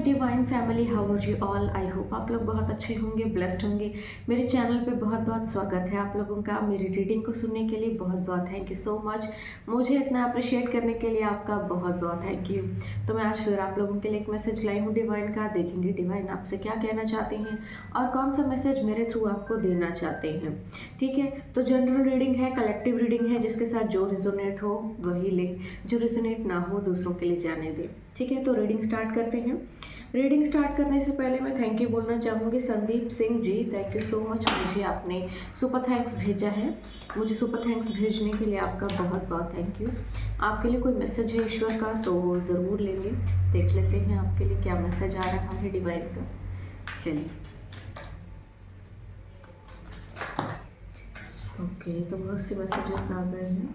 Divine family, how are you all. I hope आप लोग बहुत अच्छे होंगे, ब्लेस्ड होंगे। मेरे चैनल पे बहुत बहुत स्वागत है आप लोगों का। मेरी रीडिंग को सुनने के लिए बहुत बहुत थैंक यू सो मच। मुझे इतना अप्रिशिएट करने के लिए आपका बहुत बहुत थैंक यू। तो मैं आज फिर आप लोगों के लिए एक मैसेज लाई हूँ डिवाइन का। देखेंगे डिवाइन आपसे क्या कहना चाहते हैं और कौन सा मैसेज मेरे थ्रू आपको देना चाहते हैं। ठीक है, तो जनरल रीडिंग है, कलेक्टिव रीडिंग है, जिसके साथ जो रिजोनेट हो वही ले, जो रिजोनेट ना हो दूसरों के लिए जाने दे। ठीक है, तो रीडिंग स्टार्ट करते हैं। रीडिंग स्टार्ट करने से पहले मैं थैंक यू बोलना चाहूँगी संदीप सिंह जी, थैंक यू सो मच। मुझे आपने सुपर थैंक्स भेजा है, मुझे सुपर थैंक्स भेजने के लिए आपका बहुत बहुत थैंक यू। आपके लिए कोई मैसेज है ईश्वर का तो ज़रूर लेंगे, देख लेते हैं आपके लिए क्या मैसेज आ रहा है डिवाइन का। चलिए, ओके, तो बहुत से मैसेजेस आ गए हैं,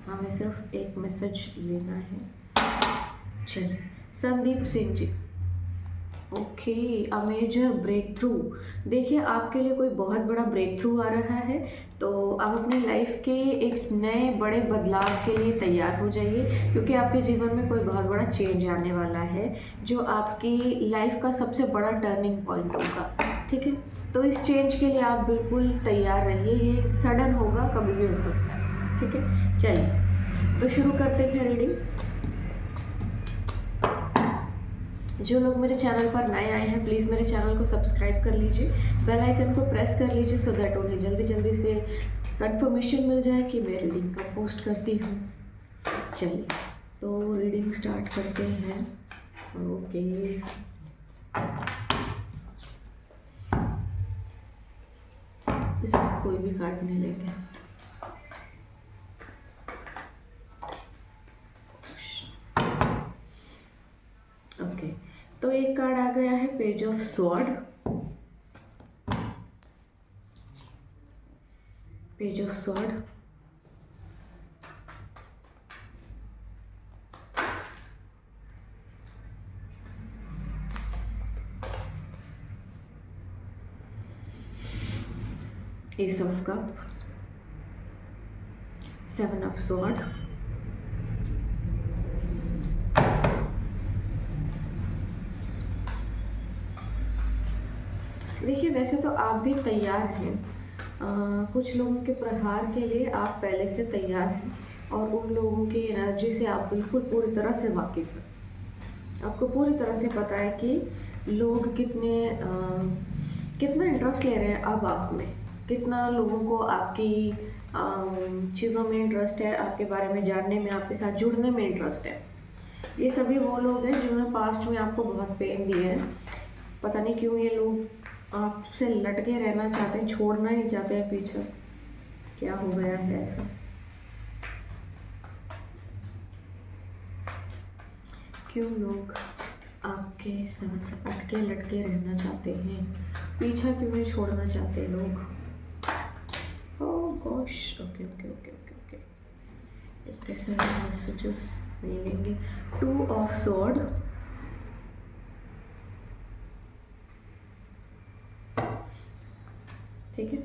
हमें सिर्फ एक मैसेज लेना है। चलिए, Sandeep Singh ji, okay, a major breakthrough. देखिए, आपके लिए कोई बहुत बड़ा ब्रेक थ्रू आ रहा है, तो आप अपनी लाइफ के एक नए बड़े बदलाव के लिए तैयार हो जाइए, क्योंकि आपके जीवन में कोई बहुत बड़ा चेंज आने वाला है जो आपकी लाइफ का सबसे बड़ा टर्निंग पॉइंट होगा। ठीक है, तो इस चेंज के लिए आप बिल्कुल तैयार रहिए, ये सडन होगा, कभी भी हो सकता है। ठीक है, चलिए तो शुरू करते हैं रीडिंग। जो लोग मेरे चैनल पर नए आए हैं प्लीज़ मेरे चैनल को सब्सक्राइब कर लीजिए, बेल आइकन को प्रेस कर लीजिए, सो दैट उन्हें जल्दी जल्दी से कंफर्मेशन मिल जाए कि मैं रीडिंग कब पोस्ट करती हूँ। चलिए, तो रीडिंग स्टार्ट करते हैं। ओके, इसमें कोई भी कार्ड नहीं लेंगे। ओके, तो एक कार्ड आ गया है page of sword, page of sword, S of cup, seven of sword, देखिए वैसे तो आप भी तैयार हैं, कुछ लोगों के प्रहार के लिए आप पहले से तैयार हैं और उन लोगों की एनर्जी से आप बिल्कुल पूरी तरह से वाकिफ़ हैं। आपको पूरी तरह से पता है कि लोग कितना इंटरेस्ट ले रहे हैं अब आप में, कितना लोगों को आपकी चीज़ों में इंटरेस्ट है, आपके बारे में जानने में, आपके साथ जुड़ने में इंटरेस्ट है। ये सभी वो लोग हैं जिन्होंने पास्ट में आपको बहुत पेन दिया है। पता नहीं क्यों ये लोग आपसे लटके रहना चाहते हैं, छोड़ना नहीं चाहते हैं पीछे। क्या हो गया है ऐसा? क्यों लोग आपके साथ अटके लटके रहना चाहते हैं, पीछा क्यों नहीं छोड़ना चाहते लोग? Oh gosh, okay okay okay okay okay, इतने सारे मैसेजेस नहीं लेंगे। टू ऑफ स्वॉर्ड, ठीक है,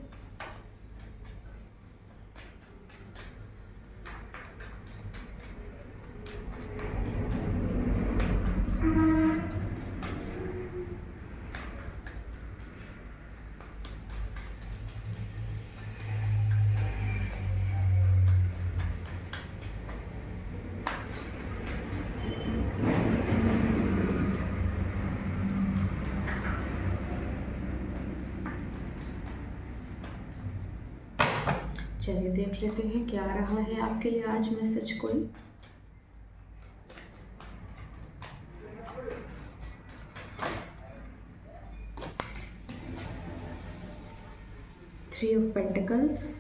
चलिए देख लेते हैं क्या आ रहा है आपके लिए आज मैसेज कोई। थ्री ऑफ पेंटिकल्स,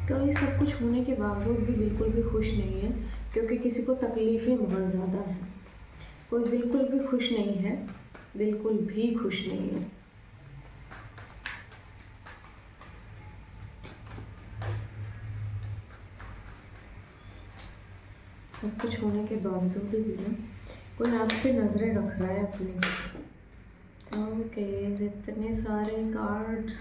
कभी सब कुछ होने के बावजूद भी बिल्कुल भी खुश नहीं है, क्योंकि किसी को तकलीफ़ें बहुत ज़्यादा हैं। कोई बिल्कुल भी खुश नहीं है, बिल्कुल भी खुश नहीं है। सब कुछ होने के बावजूद भी ना कोई आप पे नज़रें रख रहा है अपनी। ओके, इतने सारे कार्ड्स।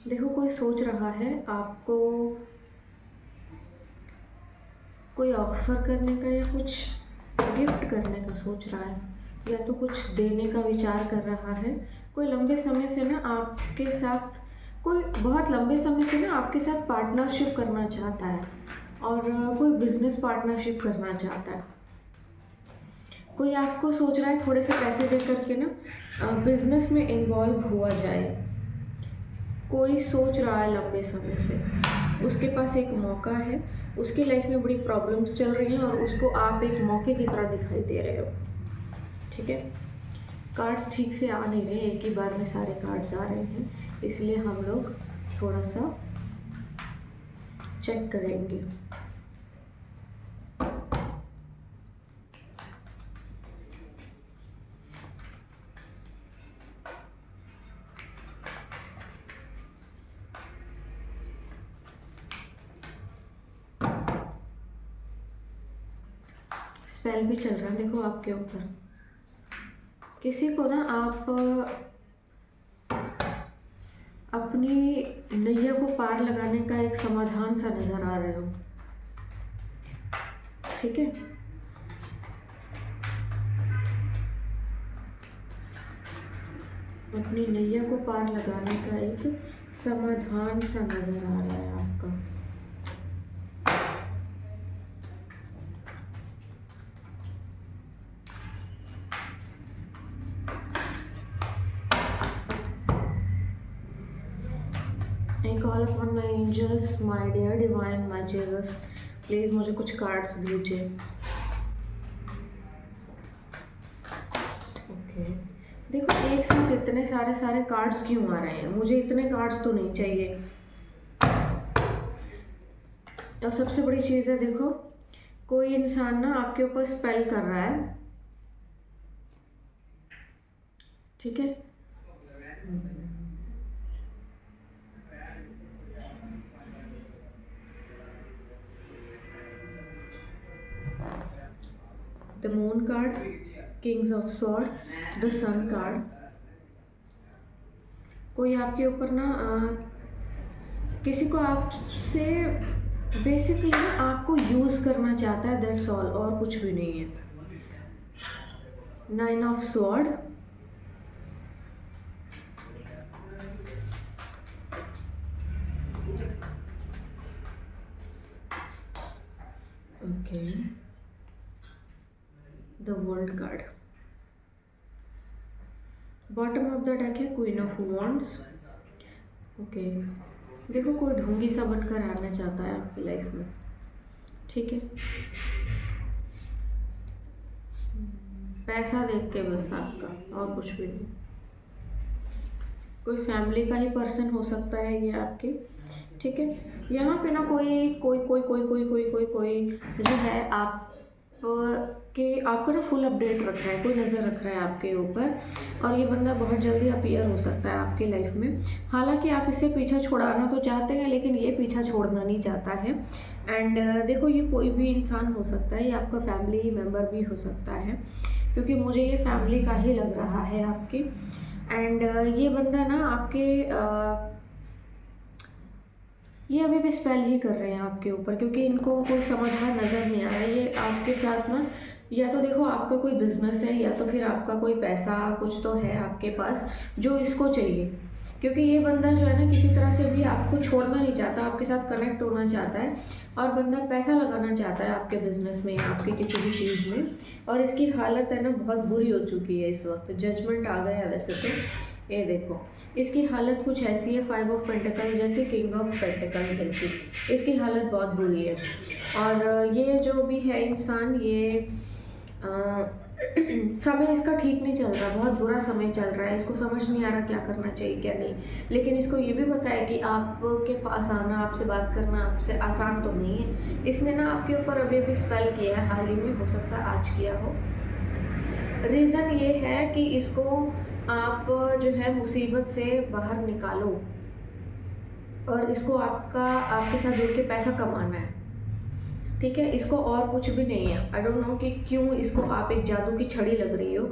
देखो, कोई सोच रहा है आपको कोई ऑफर करने का या कुछ गिफ्ट करने का सोच रहा है, या तो कुछ देने का विचार कर रहा है। कोई लंबे समय से ना आपके साथ, कोई बहुत लंबे समय से ना आपके साथ पार्टनरशिप करना चाहता है, और कोई बिजनेस पार्टनरशिप करना चाहता है। कोई आपको सोच रहा है थोड़े से पैसे दे करके ना बिजनेस में इन्वॉल्व हुआ जाए। कोई सोच रहा है लंबे समय से, उसके पास एक मौका है, उसकी लाइफ में बड़ी प्रॉब्लम्स चल रही हैं और उसको आप एक मौके की तरह दिखाई दे रहे हो। ठीक है, कार्ड्स ठीक से आ नहीं रहे, एक ही बार में सारे कार्ड्स आ रहे हैं, इसलिए हम लोग थोड़ा सा चेक करेंगे। स्पेल भी चल रहा है देखो आपके ऊपर। किसी को ना आप अपनी नैया को पार लगाने का एक समाधान सा नजर आ रहे हो। ठीक है, अपनी नैया को पार लगाने का एक समाधान सा नजर आ रहा है आपका। I call upon my angels, my dear divine, my Jesus, please मुझे कुछ कार्ड्स दीजिए। ओके, देखो एक साथ इतने सारे कार्ड्स क्यों आ रहे हैं? मुझे इतने कार्ड्स तो नहीं चाहिए। और सबसे बड़ी चीज़ है, देखो कोई इंसान ना आपके ऊपर स्पेल कर रहा है। ठीक है, the moon card, kings of sword, the sun card. कोई आपके ऊपर ना किसी को आपसे बेसिकली ना आपको यूज़ करना चाहता है, दैट्स ऑल, और कुछ भी नहीं है। 9 of sword, okay, the world card. Bottom of the deck है क्वीन ऑफ वॉन्ड्स। ओके, देखो कोई ढोंगी सा बनकर आना चाहता है आपकी लाइफ में। ठीक है, पैसा देख के बस आपका, और कुछ भी नहीं। कोई फैमिली का ही पर्सन हो सकता है ये आपके। ठीक है, यहाँ पे ना कोई कोई कोई कोई कोई कोई कोई कोई जो है आप कि आपको ना फुल अपडेट रख रहा है, कोई नज़र रख रहा है आपके ऊपर, और ये बंदा बहुत जल्दी अपीयर हो सकता है आपकी लाइफ में। हालांकि आप इससे पीछा छुड़ाना तो चाहते हैं, लेकिन ये पीछा छोड़ना नहीं चाहता है। एंड देखो, ये कोई भी इंसान हो सकता है, ये आपका फैमिली मेम्बर भी हो सकता है, क्योंकि मुझे ये फैमिली का ही लग रहा है आपके। एंड ये बंदा ना आपके ये अभी भी स्पेल ही कर रहे हैं आपके ऊपर, क्योंकि इनको कोई समाधान नज़र नहीं आ रहा है। ये आपके साथ ना, या तो देखो आपका कोई बिजनेस है, या तो फिर आपका कोई पैसा कुछ तो है आपके पास जो इसको चाहिए, क्योंकि ये बंदा जो है ना किसी तरह से भी आपको छोड़ना नहीं चाहता, आपके साथ कनेक्ट होना चाहता है, और बंदा पैसा लगाना चाहता है आपके बिजनेस में या आपके किसी भी चीज़ में। और इसकी हालत है ना बहुत बुरी हो चुकी है इस वक्त। जजमेंट आ गया है वैसे तो, ये देखो इसकी हालत कुछ ऐसी है, 5 ऑफ पेंटिकल जैसी, किंग ऑफ पेंटिकल जैसी, इसकी हालत बहुत बुरी है। और ये जो भी है इंसान, ये समय इसका ठीक नहीं चल रहा, बहुत बुरा समय चल रहा है, इसको समझ नहीं आ रहा क्या करना चाहिए क्या नहीं। लेकिन इसको ये भी पता है कि आपके पास आना, आपसे बात करना आपसे आसान तो नहीं है। इसने ना आपके ऊपर अभी अभी स्पेल किया है, हाल ही में, हो सकता है आज किया हो। रीज़न ये है कि इसको आप जो है मुसीबत से बाहर निकालो और इसको आपके साथ जुड़ के पैसा कमाना है, ठीक है। इसको और कुछ भी नहीं है। आई डोंट नो कि क्यों इसको आप एक जादू की छड़ी लग रही हो,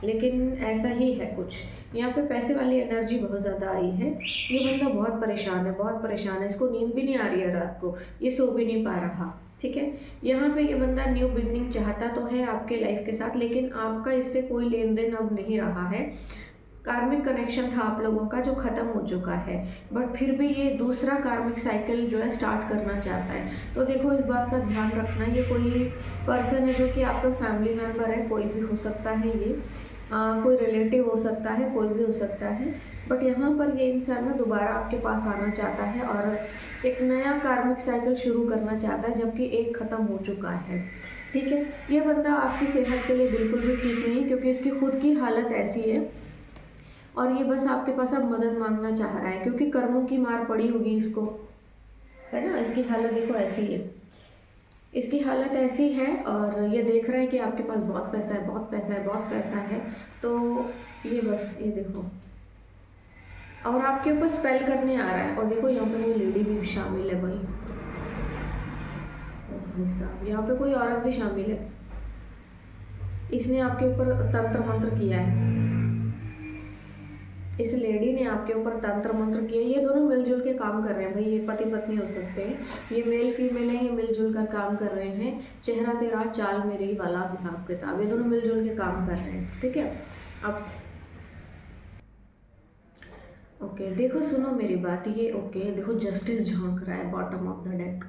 लेकिन ऐसा ही है कुछ। यहाँ पे पैसे वाली एनर्जी बहुत ज़्यादा आई है। ये बंदा बहुत परेशान है, बहुत परेशान है, इसको नींद भी नहीं आ रही है रात को, ये सो भी नहीं पा रहा, ठीक है। यहाँ पे ये बंदा न्यू बिगनिंग चाहता तो है आपके लाइफ के साथ, लेकिन आपका इससे कोई लेन देन अब नहीं रहा है। कार्मिक कनेक्शन था आप लोगों का जो ख़त्म हो चुका है, बट फिर भी ये दूसरा कार्मिक साइकिल जो है स्टार्ट करना चाहता है। तो देखो इस बात का ध्यान रखना, ये कोई पर्सन है जो कि आपका फैमिली मेम्बर है, कोई भी हो सकता है ये, कोई रिलेटिव हो सकता है, कोई भी हो सकता है। बट यहाँ पर ये इंसान ना दोबारा आपके पास आना चाहता है और एक नया कार्मिक साइकिल शुरू करना चाहता है, जबकि एक ख़त्म हो चुका है, ठीक है। ये बंदा आपकी सेहत के लिए बिल्कुल भी ठीक नहीं है, क्योंकि इसकी खुद की हालत ऐसी है और ये बस आपके पास अब मदद मांगना चाह रहा है, क्योंकि कर्मों की मार पड़ी होगी इसको, है ना। इसकी हालत देखो ऐसी है, इसकी हालत ऐसी है और ये देख रहा है कि आपके पास बहुत पैसा है, बहुत पैसा है, बहुत पैसा है। तो ये बस ये देखो, और आपके ऊपर स्पेल करने आ रहा है। और देखो यहाँ पे कोई लेडी भी शामिल है भाई, ओ भाई साहब, यहाँ पे कोई औरत भी शामिल है। इसने आपके ऊपर तंत्र मंत्र किया है, इस लेडी ने आपके ऊपर तंत्र मंत्र किया। ये दोनों मिलजुल के काम कर रहे हैं भाई, ये पति पत्नी हो सकते हैं, ये मेल फीमेल है, ये मिलजुल कर काम कर रहे हैं। चेहरा तेरा चाल मेरी वाला हिसाब किताब, ये दोनों मिलजुल के काम कर रहे हैं, ठीक है। अब ओके देखो सुनो मेरी बात, ये ओके देखो जस्टिस झांक रहा है बॉटम ऑफ द डेक,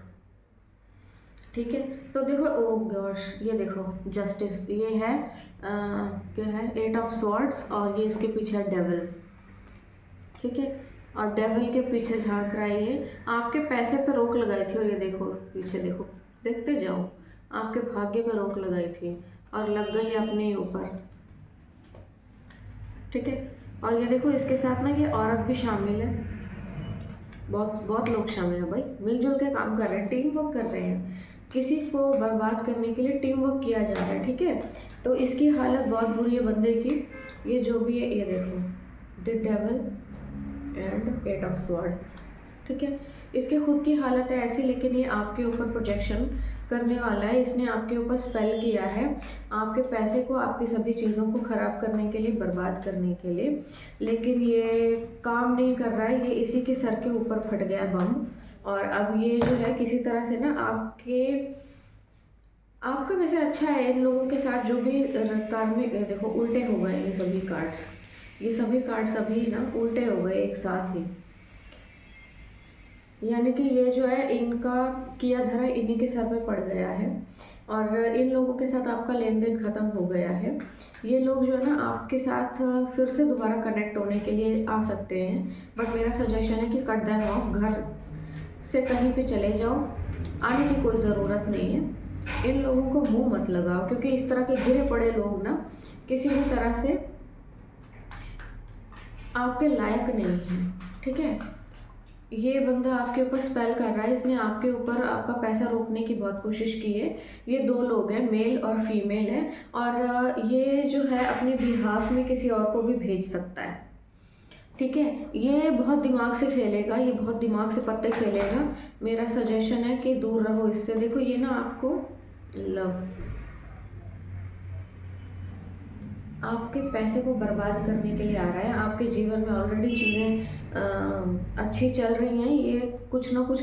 ठीक है। तो देखो ओ गॉश, ये देखो जस्टिस, ये है क्या है, 8 ऑफ स्वॉर्ड्स, और ये इसके पीछे है डेविल, ठीक है। और डेविल के पीछे झांक रहा है ये, आपके पैसे पे रोक लगाई थी। और ये देखो पीछे देखो, देखते जाओ, आपके भाग्य पे रोक लगाई थी और लग गई अपने ऊपर, ठीक है। और ये देखो इसके साथ ना ये औरत भी शामिल है, बहुत बहुत लोग शामिल हैं भाई, मिलजुल के काम कर रहे हैं, टीम वर्क कर रहे हैं, किसी को बर्बाद करने के लिए टीम वर्क किया जा रहा है, ठीक है। तो इसकी हालत बहुत बुरी है बंदे की, ये जो भी है, ये देखो the devil and 8 of sword, ठीक है। इसके खुद की हालत है ऐसी, लेकिन ये आपके ऊपर प्रोजेक्शन करने वाला है। इसने आपके ऊपर स्पेल किया है, आपके पैसे को, आपकी सभी चीज़ों को ख़राब करने के लिए, बर्बाद करने के लिए, लेकिन ये काम नहीं कर रहा है। ये इसी के सर के ऊपर फट गया बम, और अब ये जो है किसी तरह से ना आपका वैसे अच्छा है इन लोगों के साथ जो भी कार्मिक, देखो उल्टे हो गए ये सभी कार्ड्स, ये सभी कार्ड्स अभी ना उल्टे हो गए एक साथ ही, यानी कि ये जो है इनका किया धरा इन्हीं के सर पे पड़ गया है और इन लोगों के साथ आपका लेन देन ख़त्म हो गया है। ये लोग जो है ना आपके साथ फिर से दोबारा कनेक्ट होने के लिए आ सकते हैं, बट मेरा सजेशन है कि कट देम ऑफ, घर से कहीं पे चले जाओ, आने की कोई ज़रूरत नहीं है। इन लोगों को मुंह मत लगाओ, क्योंकि इस तरह के गिरे पड़े लोग ना किसी भी तरह से आपके लायक नहीं है, ठीक है। ये बंदा आपके ऊपर स्पेल कर रहा है, इसने आपके ऊपर आपका पैसा रोकने की बहुत कोशिश की है। ये 2 लोग हैं, मेल और फीमेल है, और ये जो है अपने बिहाफ में किसी और को भी भेज सकता है, ठीक है। ये बहुत दिमाग से खेलेगा, ये बहुत दिमाग से पत्ते खेलेगा। मेरा सजेशन है कि दूर रहो इससे। देखो ये ना आपको आपके पैसे को बर्बाद करने के लिए आ रहा है। आपके जीवन में ऑलरेडी चीज़ें अच्छी चल रही हैं, ये कुछ ना कुछ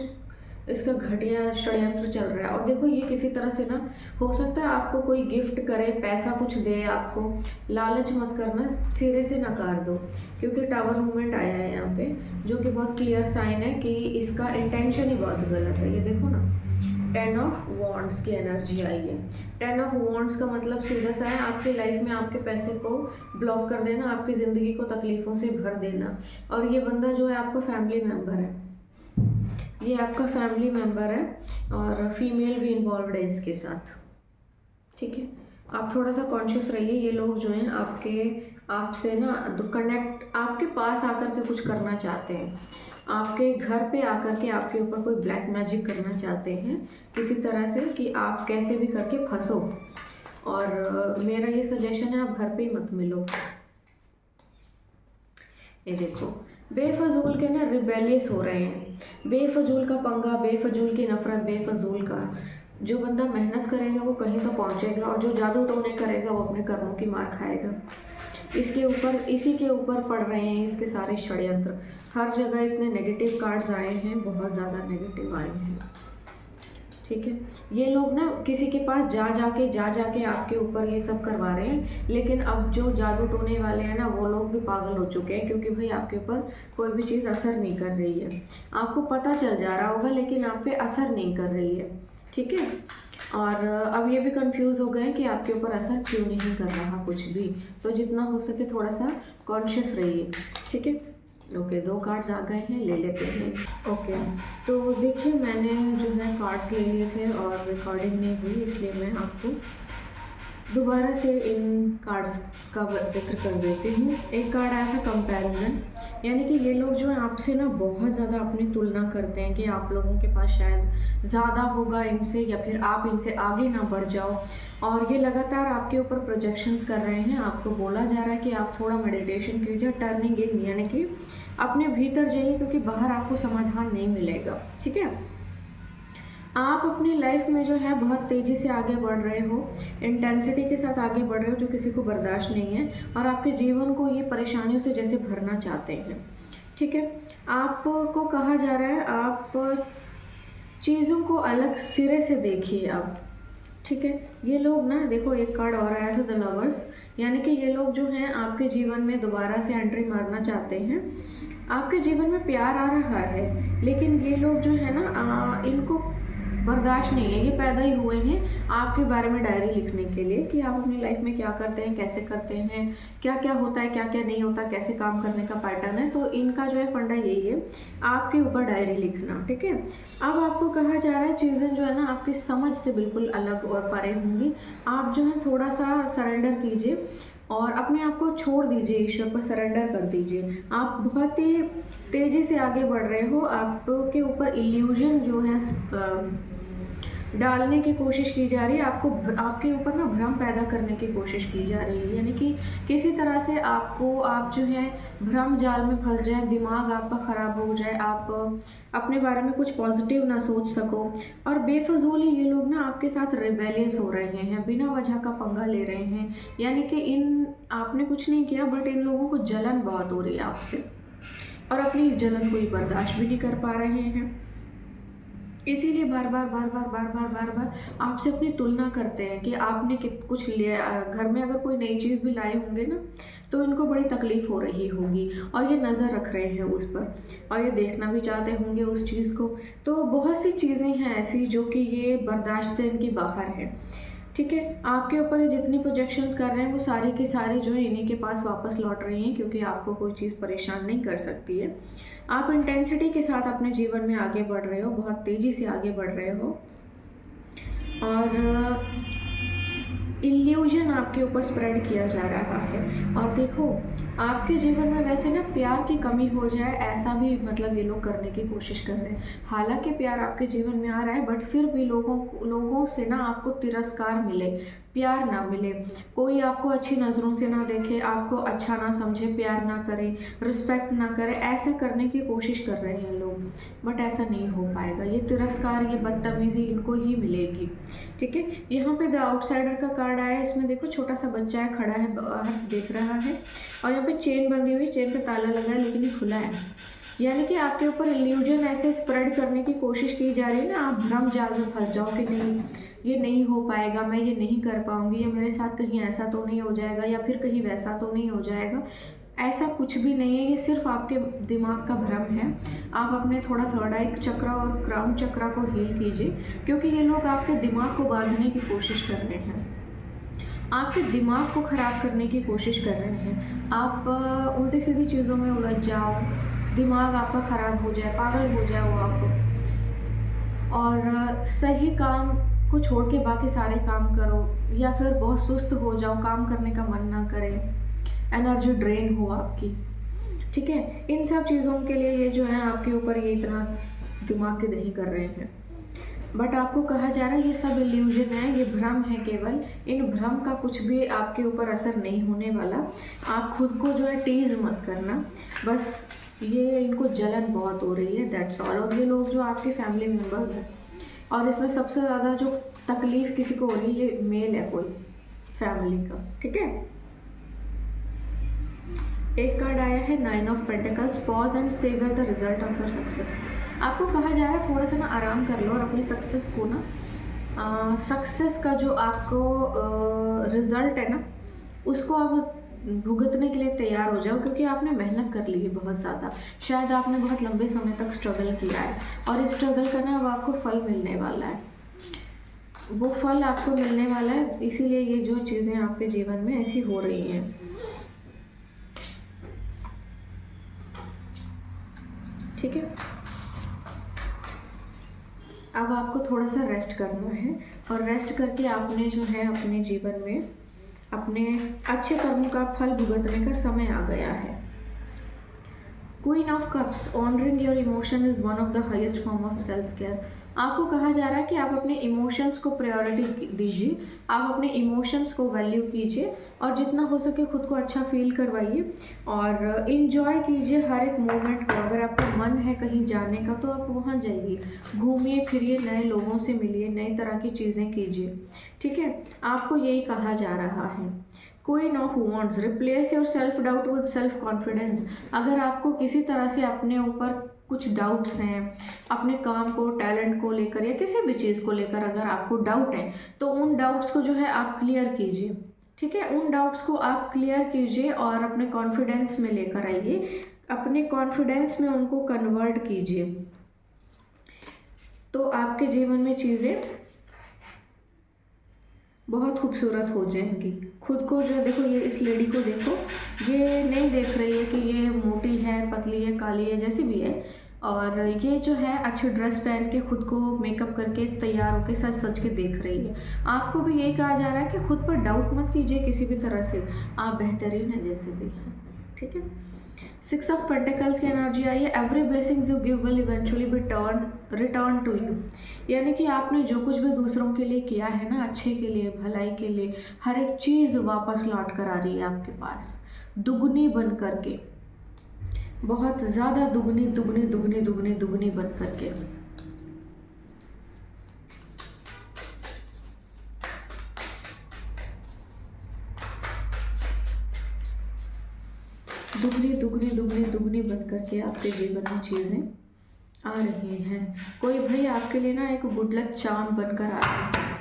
इसका घटिया षड्यंत्र चल रहा है। और देखो ये किसी तरह से ना, हो सकता है आपको कोई गिफ्ट करे, पैसा कुछ दे आपको, लालच मत करना, सिरे से नकार दो, क्योंकि टावर मूवमेंट आया है यहाँ पे, जो कि बहुत क्लियर साइन है कि इसका इंटेंशन ही बहुत गलत है। ये देखो ना 10 ऑफ वॉन्ड्स की एनर्जी आई है। 10 ऑफ वॉन्ड्स का मतलब सीधा सा है आपकी लाइफ में आपके पैसे को ब्लॉक कर देना, आपकी ज़िंदगी को तकलीफ़ों से भर देना। और ये बंदा जो है आपका फैमिली मेम्बर है, ये आपका फैमिली मेम्बर है, और फीमेल भी इन्वॉल्व है इसके साथ, ठीक है। आप थोड़ा सा कॉन्शियस रहिए। ये लोग जो हैं आपसे ना कनेक्ट, आपके पास आकर के कुछ करना चाहते हैं, आपके घर पे आकर के आपके ऊपर कोई ब्लैक मैजिक करना चाहते हैं किसी तरह से, कि आप कैसे भी करके फंसो। और मेरा ये सजेशन है आप घर पे ही मत मिलो, ये देखो, बेफजूल के ना रिबेलियस हो रहे हैं, बेफजूल का पंगा, बेफजूल की नफरत, बेफजूल का। जो बंदा मेहनत करेगा वो कहीं तो पहुंचेगा, और जो जादू टोने करेगा वो अपने कर्मों की मार खाएगा। इसके ऊपर, इसी के ऊपर पड़ रहे हैं इसके सारे षड्यंत्र। हर जगह इतने नेगेटिव कार्ड्स आए हैं, बहुत ज़्यादा नेगेटिव आए हैं। ठीक है, ये लोग ना किसी के पास जा जाके आपके ऊपर ये सब करवा रहे हैं, लेकिन अब जो जादू टोने वाले हैं ना वो लोग भी पागल हो चुके हैं, क्योंकि भाई आपके ऊपर कोई भी चीज़ असर नहीं कर रही है। आपको पता चल जा रहा होगा लेकिन आप पे असर नहीं कर रही है। ठीक है, और अब ये भी कंफ्यूज हो गए हैं कि आपके ऊपर असर क्यों नहीं कर रहा कुछ भी। तो जितना हो सके थोड़ा सा कॉन्शियस रहिए। ठीक है, ओके, 2 कार्ड्स आ गए हैं, ले लेते हैं। ओके, तो देखिए मैंने जो है कार्ड्स ले लिए थे और रिकॉर्डिंग नहीं हुई, इसलिए मैं आपको दोबारा से इन कार्ड्स का जिक्र कर देती हूँ। एक कार्ड आया था कंपैरिजन, यानी कि ये लोग जो है आपसे ना बहुत ज़्यादा अपनी तुलना करते हैं कि आप लोगों के पास शायद ज़्यादा होगा इनसे, या फिर आप इनसे आगे ना बढ़ जाओ। और ये लगातार आपके ऊपर प्रोजेक्शंस कर रहे हैं। आपको बोला जा रहा है कि आप थोड़ा मेडिटेशन कीजिए, टर्निंग इन, यानी कि अपने भीतर जाइए, क्योंकि बाहर आपको समाधान नहीं मिलेगा। ठीक है, आप अपनी लाइफ में जो है बहुत तेज़ी से आगे बढ़ रहे हो, इंटेंसिटी के साथ आगे बढ़ रहे हो, जो किसी को बर्दाश्त नहीं है, और आपके जीवन को ये परेशानियों से जैसे भरना चाहते हैं। ठीक है, आपको कहा जा रहा है आप चीज़ों को अलग सिरे से देखिए अब। ठीक है, ये लोग ना देखो, एक कार्ड और आया था द लवर्स, यानी कि ये लोग जो हैं आपके जीवन में दोबारा से एंट्री मारना चाहते हैं। आपके जीवन में प्यार आ रहा है, लेकिन ये लोग जो है ना इनको बर्दाश्त नहीं है। ये पैदा ही हुए हैं आपके बारे में डायरी लिखने के लिए कि आप अपनी लाइफ में क्या करते हैं, कैसे करते हैं, क्या क्या होता है, क्या क्या नहीं होता, कैसे काम करने का पैटर्न है। तो इनका जो है फंडा यही है, आपके ऊपर डायरी लिखना। ठीक है, अब आपको कहा जा रहा है चीज़ें जो है ना आपकी समझ से बिल्कुल अलग और परे होंगी। आप जो है थोड़ा सा सरेंडर कीजिए और अपने आप को छोड़ दीजिए, ईश्वर पर सरेंडर कर दीजिए। आप बहुत ही तेज़ी से आगे बढ़ रहे हो, आपके ऊपर इल्यूजन जो है डालने की कोशिश की जा रही है, आपके ऊपर ना भ्रम पैदा करने की कोशिश की जा रही है, यानी कि किसी तरह से आप जो है भ्रम जाल में फंस जाए, दिमाग आपका ख़राब हो जाए, आप अपने बारे में कुछ पॉजिटिव ना सोच सको, और बेफजूल ही ये लोग ना आपके साथ रिबेलियस हो रहे हैं, बिना वजह का पंगा ले रहे हैं। यानी कि आपने कुछ नहीं किया, बट इन लोगों को जलन बहुत हो रही है आपसे, और अपनी इस जलन को ये बर्दाश्त भी नहीं कर पा रहे हैं। इसीलिए बार बार आपसे अपनी तुलना करते हैं कि आपने कुछ लिया। घर में अगर कोई नई चीज़ भी लाए होंगे ना, तो इनको बड़ी तकलीफ़ हो रही होगी, और ये नज़र रख रहे हैं उस पर, और ये देखना भी चाहते होंगे उस चीज़ को। तो बहुत सी चीज़ें हैं ऐसी जो कि ये बर्दाश्त से इनकी बाहर है। ठीक है, आपके ऊपर ये जितनी प्रोजेक्शंस कर रहे हैं वो सारी की सारी जो है इन्हीं के पास वापस लौट रही हैं, क्योंकि आपको कोई चीज़ परेशान नहीं कर सकती है। आप इंटेंसिटी के साथ अपने जीवन में आगे बढ़ रहे हो, बहुत तेज़ी से आगे बढ़ रहे हो, और इल्यूजन आपके ऊपर स्प्रेड किया जा रहा है। और देखो, आपके जीवन में वैसे ना प्यार की कमी हो जाए ऐसा भी मतलब ये लोग करने की कोशिश कर रहे हैं। हालांकि प्यार आपके जीवन में आ रहा है, बट फिर भी लोगों से ना आपको तिरस्कार मिले, प्यार ना मिले, कोई आपको अच्छी नज़रों से ना देखे, आपको अच्छा ना समझे, प्यार ना करे, रिस्पेक्ट ना करे, ऐसा करने की कोशिश कर रहे हैं लोग, बट ऐसा नहीं हो पाएगा। ये तिरस्कार, ये बदतमीज़ी इनको ही मिलेगी। ठीक है, यहाँ पे द आउटसाइडर का कार्ड आया है। इसमें देखो छोटा सा बच्चा है, खड़ा है, बाहर देख रहा है, और यहाँ पे चेन बंधी हुई, चेन पे ताला लगा है, लेकिन ये खुला है। यानी कि आपके ऊपर इल्यूजन ऐसे स्प्रेड करने की कोशिश की जा रही है ना, आप भ्रम जाल में फंस जाओ कि नहीं, ये नहीं हो पाएगा, मैं ये नहीं कर पाऊंगी, या मेरे साथ कहीं ऐसा तो नहीं हो जाएगा, या फिर कहीं वैसा तो नहीं हो जाएगा। ऐसा कुछ भी नहीं है, ये सिर्फ आपके दिमाग का भ्रम है। आप अपने थोड़ा थर्ड आई चक्र और क्राउन चक्र को हील कीजिए, क्योंकि ये लोग आपके दिमाग को बांधने की कोशिश कर रहे हैं, आपके दिमाग को ख़राब करने की कोशिश कर रहे हैं। आप उल्टी सीधी चीज़ों में उलझ जाओ, दिमाग आपका ख़राब हो जाए, पागल हो जाओ आप, और सही काम को छोड़ के बाकी सारे काम करो, या फिर बहुत सुस्त हो जाओ, काम करने का मन ना करे, एनर्जी ड्रेन हो आपकी। ठीक है, इन सब चीज़ों के लिए ये जो है आपके ऊपर ये इतना दिमाग की दही कर रहे हैं। बट आपको कहा जा रहा है ये सब इल्यूजन है, ये भ्रम है केवल। इन भ्रम का कुछ भी आपके ऊपर असर नहीं होने वाला। आप खुद को जो है टीज मत करना, बस ये इनको जलन बहुत हो रही है, दैट्स ऑल। और ये लोग जो आपके फैमिली मेम्बर्स हैं, और इसमें सबसे ज़्यादा जो तकलीफ़ किसी को हो रही है, ये मेल है कोई फैमिली का, ठीक है। एक कार्ड आया है 9 of pentacles, pause and savour the result of your success. आपको कहा जा रहा है थोड़ा सा ना आराम कर लो और अपनी सक्सेस को ना सक्सेस का जो आपको रिजल्ट है ना, उसको आप भुगतने के लिए तैयार हो जाओ, क्योंकि आपने मेहनत कर ली है बहुत ज़्यादा। शायद आपने बहुत लंबे समय तक स्ट्रगल किया है, और इस स्ट्रगल का ना अब आपको फल मिलने वाला है। वो फल आपको मिलने वाला है, इसीलिए ये जो चीज़ें आपके जीवन में ऐसी हो रही हैं, ठीक है। अब आपको थोड़ा सा रेस्ट करना है, और रेस्ट करके आपने जो है अपने जीवन में अपने अच्छे कर्मों का फल भुगतने का समय आ गया है। Queen of cups, honouring your emotion is one of the highest form of self care. आपको कहा जा रहा है कि आप अपने इमोशंस को प्रायोरिटी दीजिए, आप अपने इमोशंस को वैल्यू कीजिए, और जितना हो सके खुद को अच्छा फील करवाइए, और इन्जॉय कीजिए हर एक मोमेंट को। अगर आपका मन है कहीं जाने का तो आप वहाँ जाइए, घूमिए फिरिए, नए लोगों से मिलिए, नई तरह की चीज़ें कीजिए, ठीक है। आपको यही कहा जा रहा है। Queen of wands, replace your self doubt with self confidence. अगर आपको किसी तरह से अपने ऊपर कुछ डाउट्स हैं, अपने काम को, टैलेंट को लेकर, या किसी भी चीज़ को लेकर अगर आपको डाउट है, तो उन डाउट्स को जो है आप क्लियर कीजिए, ठीक है। उन डाउट्स को आप क्लियर कीजिए और अपने कॉन्फिडेंस में लेकर आइए, अपने कॉन्फिडेंस में उनको कन्वर्ट कीजिए, तो आपके जीवन में चीज़ें बहुत खूबसूरत हो जाएंगी। खुद को जो देखो, ये इस लेडी को देखो, ये नहीं देख रही है कि ये मोटी है, पतली है, काली है, जैसी भी है, और ये जो है अच्छी ड्रेस पहन के खुद को मेकअप करके तैयार होके सच सच के देख रही है। आपको भी यही कहा जा रहा है कि खुद पर डाउट मत कीजिए किसी भी तरह से, आप बेहतरीन है जैसे भी हैं, ठीक है। 6 ऑफ पेंटिकल्स की एनर्जी आई है, every blessings you give will eventually be return to you. यानी कि आपने जो कुछ भी दूसरों के लिए किया है ना, अच्छे के लिए, भलाई के लिए, हर एक चीज़ वापस लौट कर आ रही है आपके पास, दुगनी बन करके, बहुत ज़्यादा दुगनी दुगनी दुगनी दुगनी दुगनी बन करके। दुगनी दुगनी दुगनी दुगनी बन करके आपके जीवन में चीज़ें आ रही हैं। कोई भाई आपके लिए ना एक गुड लक चार्म बनकर आ रहा है,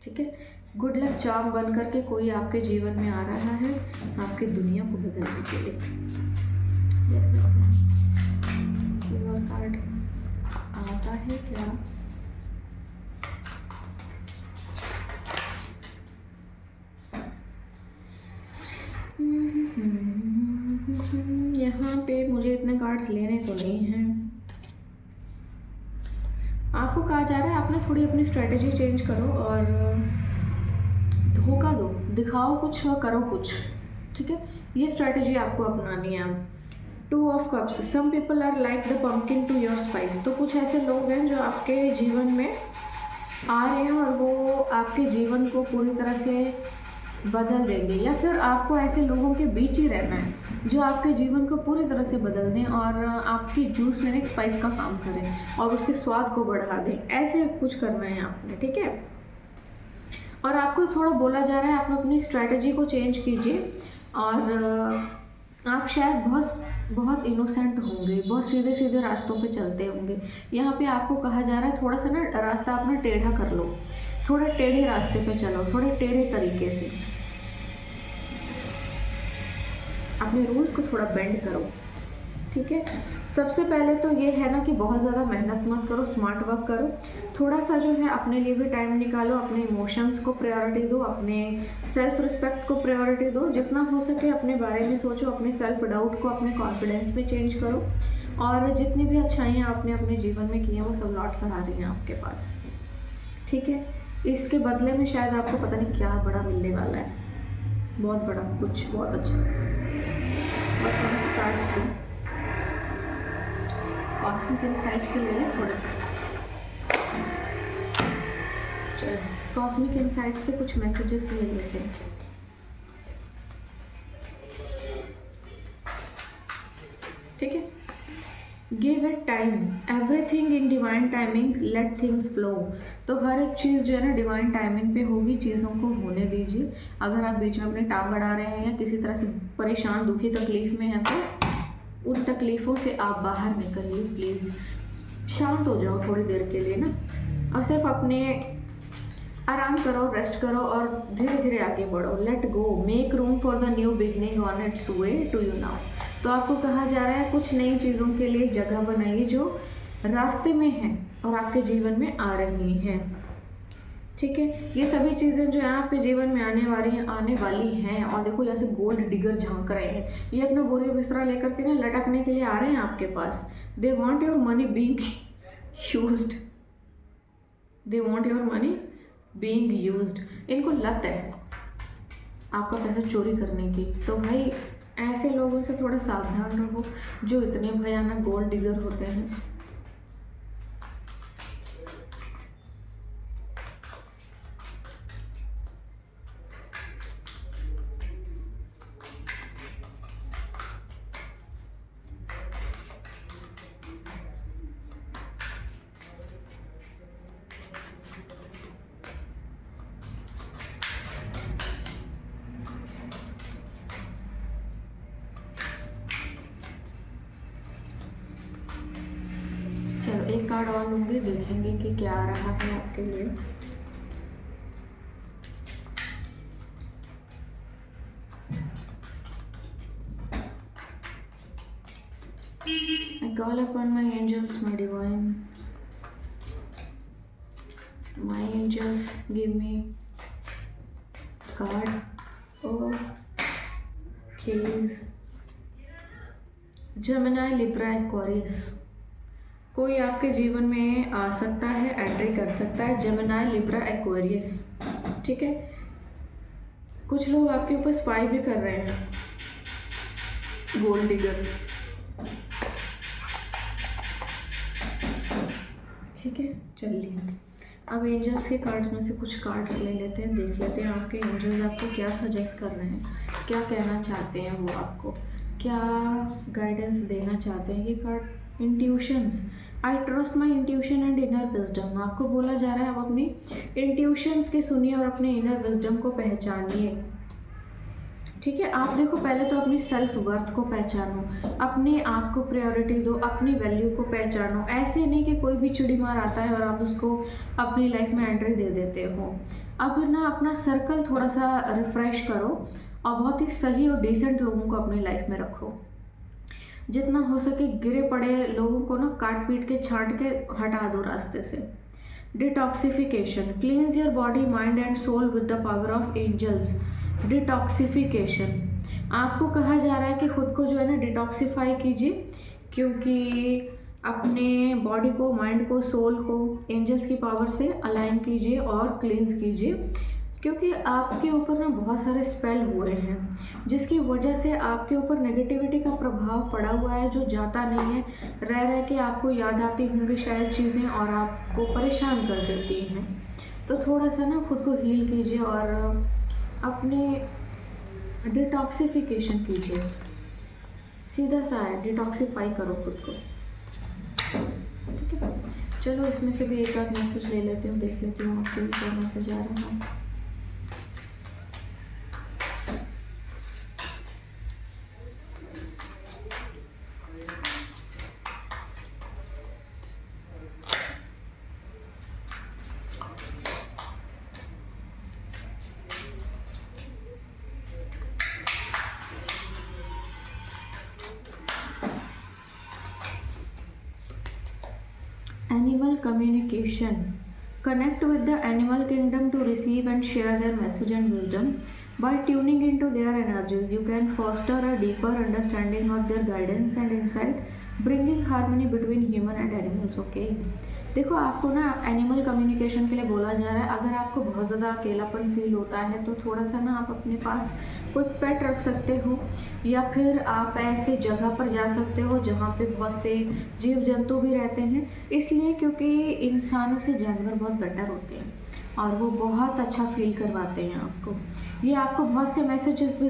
ठीक है। गुड लक चार्म बन करके कोई आपके जीवन में आ रहा है, आपकी दुनिया को बदलने के लिए। कार्ड आता है क्या? यहाँ पे मुझे इतने कार्ड्स लेने तो नहीं हैं। आपको कहा जा रहा है आपने थोड़ी अपनी स्ट्रेटेजी चेंज करो और धोखा दो, दिखाओ कुछ और करो कुछ, ठीक है। ये स्ट्रेटेजी आपको अपनानी है। 2 of cups, some people are like the pumpkin to your spice. तो कुछ ऐसे लोग हैं जो आपके जीवन में आ रहे हैं और वो आपके जीवन को पूरी तरह से बदल देंगे, या फिर आपको ऐसे लोगों के बीच ही रहना है जो आपके जीवन को पूरी तरह से बदल दें और आपकी जूस में एक स्पाइस का काम करें और उसके स्वाद को बढ़ा दें। ऐसे कुछ करना है आपने, ठीक है। और आपको थोड़ा बोला जा रहा है आप अपनी स्ट्रैटेजी को चेंज कीजिए, और आप शायद बहुत इनोसेंट होंगे, बहुत सीधे सीधे रास्तों पे चलते होंगे। यहाँ पे आपको कहा जा रहा है थोड़ा सा ना रास्ता अपना टेढ़ा कर लो, थोड़े टेढ़े रास्ते पे चलो, थोड़े टेढ़े तरीके से अपने रूल्स को थोड़ा बेंड करो, ठीक है। सबसे पहले तो ये है ना कि बहुत ज़्यादा मेहनत मत करो, स्मार्ट वर्क करो, थोड़ा सा जो है अपने लिए भी टाइम निकालो, अपने इमोशंस को प्रायोरिटी दो, अपने सेल्फ रिस्पेक्ट को प्रायोरिटी दो, जितना हो सके अपने बारे में सोचो, अपने सेल्फ डाउट को अपने कॉन्फिडेंस में चेंज करो, और जितनी भी अच्छाइयाँ आपने अपने जीवन में की हैं वो सब लौट कर आ रही हैं आपके पास, ठीक है। इसके बदले में शायद आपको पता नहीं क्या बड़ा मिलने वाला है, बहुत बड़ा कुछ, बहुत अच्छा। और कौन से कार्ड्स लो, कॉस्मिक इनसाइट से ले लें थोड़े से। कॉस्मिक इनसाइट से कुछ मैसेजेस ले लेते हैं। ठीक है, give it time, everything in divine timing, let things flow. तो हर एक चीज़ जो है ना डिवाइन टाइमिंग पे होगी, चीज़ों को होने दीजिए। अगर आप बीच में अपनी टांग अड़ा रहे हैं या किसी तरह से परेशान, दुखी, तकलीफ में हैं, तो उन तकलीफ़ों से आप बाहर निकलिए प्लीज़। शांत हो जाओ थोड़ी देर के लिए ना, और सिर्फ अपने आराम करो, रेस्ट करो और धीरे धीरे आगे बढ़ो। Let go, make room for the new beginning on its way to you now. तो आपको कहा जा रहा है कुछ नई चीज़ों के लिए जगह बनाइए जो रास्ते में हैं और आपके जीवन में आ रही हैं। ठीक है, ये सभी चीज़ें जो है आपके जीवन में आने वाली हैं। और देखो यहाँ से गोल्ड डिगर झांक रहे हैं, ये अपना बोरी बिस्तरा लेकर के ना लटकने के लिए आ रहे हैं आपके पास। They want your money being used, they want your money being used. इनको लत है आपका पैसा चोरी करने की। तो भाई ऐसे लोगों से थोड़ा सावधान रहो जो इतने भयानक गोल्ड डिगर होते हैं। चलो एक कार्ड और लूँगी, देखेंगे कि क्या आ रहा है आपके लिए। I call upon my angels, my divine, my angels, give me card or keys. Gemini, Libra, Aquarius। कोई आपके जीवन में आ सकता है, एंट्री कर सकता है। Gemini, Libra, Aquarius. ठीक है, कुछ लोग आपके ऊपर स्पाई भी कर रहे हैं, गोल्ड डिगर। ठीक है, चलिए अब एंजल्स के कार्ड्स में से कुछ कार्ड्स ले लेते हैं, देख लेते हैं आपके एंजल्स आपको क्या सजेस्ट कर रहे हैं, क्या कहना चाहते हैं, वो आपको क्या गाइडेंस देना चाहते हैं। ये card intuitions, I trust my intuition and inner wisdom. आपको बोला जा रहा है आप अपनी इंट्यूशंस की सुनिए और अपने इनर विजडम को पहचानिए। ठीक है, आप देखो पहले तो अपनी सेल्फ वर्थ को पहचानो, अपने आप को प्रायोरिटी दो, अपनी वैल्यू को पहचानो। ऐसे नहीं कि कोई भी चिड़ी मार आता है और आप उसको अपनी लाइफ में एंट्री दे देते हो। अब ना अपना सर्कल थोड़ा सा रिफ्रेश करो और बहुत ही सही और डिसेंट लोगों को अपनी लाइफ में रखो। जितना हो सके गिरे पड़े लोगों को ना काट पीट के छांट के हटा दो रास्ते से। Detoxification, cleanse your body, mind and soul with the power of angels. Detoxification, आपको कहा जा रहा है कि खुद को जो है ना डिटॉक्सिफाई कीजिए, क्योंकि अपने बॉडी को, माइंड को, सोल को एंजल्स की पावर से अलाइन कीजिए और क्लींस कीजिए, क्योंकि आपके ऊपर ना बहुत सारे स्पेल हुए हैं जिसकी वजह से आपके ऊपर नेगेटिविटी का प्रभाव पड़ा हुआ है, जो जाता नहीं है। रह रह के आपको याद आती होंगी शायद चीज़ें और आपको परेशान कर देती हैं। तो थोड़ा सा ना खुद को हील कीजिए और अपने डिटॉक्सिफिकेशन कीजिए। सीधा सा है, डिटॉक्सिफाई करो खुद को। ठीक है, चलो इसमें से भी एक आध मैसेज ले लेती हूँ, देख लेती हूँ आपसे क्या मैसेज आ रहा है। Animal communication, connect with the animal kingdom to receive and share their message and wisdom. By tuning into their energies, you can foster a deeper understanding of their guidance and insight, bringing harmony between human and animals. Okay, देखो आपको ना animal communication के लिए बोला जा रहा है। अगर आपको बहुत ज़्यादा अकेलापन फील होता है तो थोड़ा सा ना आप अपने पास कोई पेट रख सकते हो, या फिर आप ऐसे जगह पर जा सकते हो जहाँ पे बहुत से जीव जंतु भी रहते हैं। इसलिए क्योंकि इंसानों से जानवर बहुत बेटर होते हैं। और वो बहुत अच्छा फ़ील करवाते हैं आपको। ये आपको बहुत से मैसेजेस भी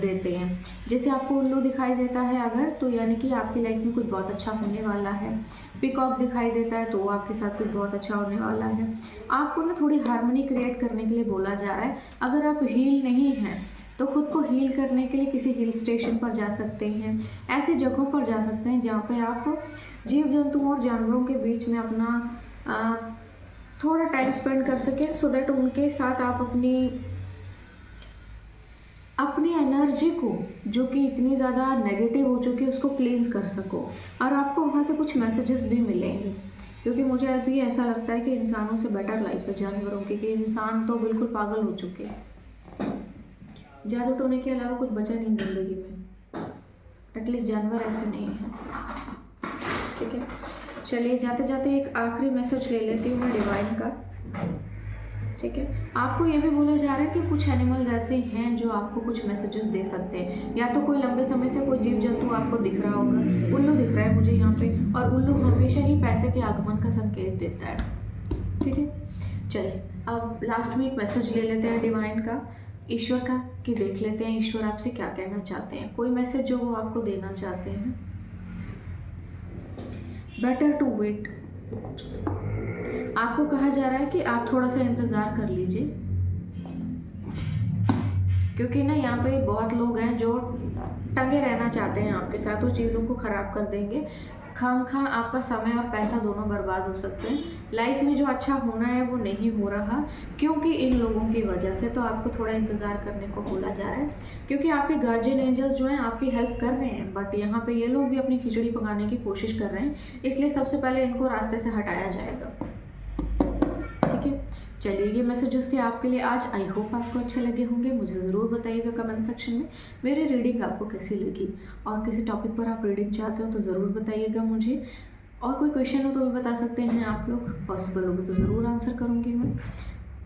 देते हैं। जैसे आपको उल्लू दिखाई देता है अगर, तो यानी कि आपकी लाइफ में कुछ बहुत अच्छा होने वाला है। पीकॉक दिखाई देता है तो वो आपके साथ कुछ बहुत अच्छा होने वाला है। आपको ना थोड़ी हार्मनी क्रिएट करने के लिए बोला जा रहा है। अगर आप हील नहीं हैं तो खुद को हील करने के लिए किसी हिल स्टेशन पर जा सकते हैं, ऐसी जगहों पर जा सकते हैं जहाँ पे आप जीव जंतुओं और जानवरों के बीच में अपना थोड़ा टाइम स्पेंड कर सकें, सो दैट उनके साथ आप अपनी अपनी एनर्जी को, जो कि इतनी ज़्यादा नेगेटिव हो चुकी है, उसको क्लींस कर सको। और आपको वहाँ से कुछ मैसेजेस भी मिलेंगे, क्योंकि मुझे अभी ऐसा लगता है कि इंसानों से बेटर लाइफ है जानवरों की, कि इंसान तो बिल्कुल पागल हो चुके हैं। जादू टोने के अलावा कुछ बचा नहीं ज़िंदगी में, एटलीस्ट जानवर ऐसे नहीं है। ठीक है, चलिए जाते जाते एक आखिरी मैसेज ले लेती हूँ मैं डिवाइन का। ठीक है, आपको ये भी बोला जा रहा है कि कुछ एनिमल्स ऐसे हैं जो आपको कुछ मैसेजेस दे सकते हैं। या तो कोई लंबे समय से कोई जीव जंतु आपको दिख रहा होगा, उल्लू दिख रहा है मुझे यहाँ पे, और उल्लू हमेशा ही पैसे के आगमन का संकेत देता है। ठीक है, चलिए अब लास्ट में एक मैसेज ले लेते हैं डिवाइन का, ईश्वर का, कि देख लेते हैं ईश्वर आपसे क्या कहना चाहते हैं। कोई मैसेज जो वो आपको देना चाहते हैं। बेटर टू वेट, आपको कहा जा रहा है कि आप थोड़ा सा इंतज़ार कर लीजिए, क्योंकि ना यहाँ पे बहुत लोग हैं जो टंगे रहना चाहते हैं आपके साथ, वो चीज़ों को ख़राब कर देंगे। खामखा आपका समय और पैसा दोनों बर्बाद हो सकते हैं। लाइफ में जो अच्छा होना है वो नहीं हो रहा, क्योंकि इन लोगों की वजह से। तो आपको थोड़ा इंतज़ार करने को बोला जा रहा है, क्योंकि आपके गार्जियन एंजल जो हैं आपकी हेल्प कर रहे हैं, बट यहाँ पे ये लोग भी अपनी खिचड़ी पकाने की कोशिश कर रहे हैं, इसलिए सबसे पहले इनको रास्ते से हटाया जाएगा। ठीक है, चलिए ये मैसेजेस थे आपके लिए आज। आई होप आपको अच्छे लगे होंगे। मुझे ज़रूर बताइएगा कमेंट सेक्शन में मेरी रीडिंग आपको कैसी लगी, और किसी टॉपिक पर आप रीडिंग चाहते हो तो ज़रूर बताइएगा मुझे। और कोई क्वेश्चन हो तो भी बता सकते हैं आप लोग, पॉसिबल होगा तो ज़रूर आंसर करूँगी मैं।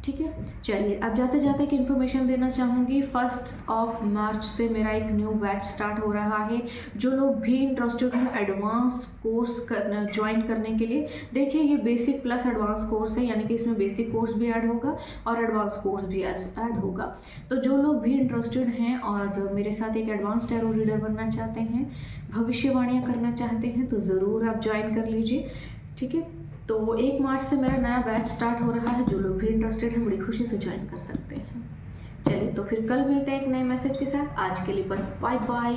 ठीक है, चलिए अब जाते जाते एक इन्फॉर्मेशन देना चाहूँगी। 1 मार्च से मेरा एक न्यू बैच स्टार्ट हो रहा है। जो लोग भी इंटरेस्टेड हैं एडवांस कोर्स करना ज्वाइन करने के लिए, देखिए ये बेसिक प्लस एडवांस कोर्स है, यानी कि इसमें बेसिक कोर्स भी ऐड होगा और एडवांस कोर्स भी ऐड होगा। तो जो लोग भी इंटरेस्टेड हैं और मेरे साथ एक एडवांस टैरो रीडर बनना चाहते हैं, भविष्यवाणियाँ करना चाहते हैं, तो ज़रूर आप ज्वाइन कर लीजिए। ठीक है, तो 1 मार्च से मेरा नया बैच स्टार्ट हो रहा है। जो लोग भी इंटरेस्टेड हैं बड़ी खुशी से ज्वाइन कर सकते हैं। चलिए तो फिर कल मिलते हैं एक नए मैसेज के साथ। आज के लिए बस बाय बाय।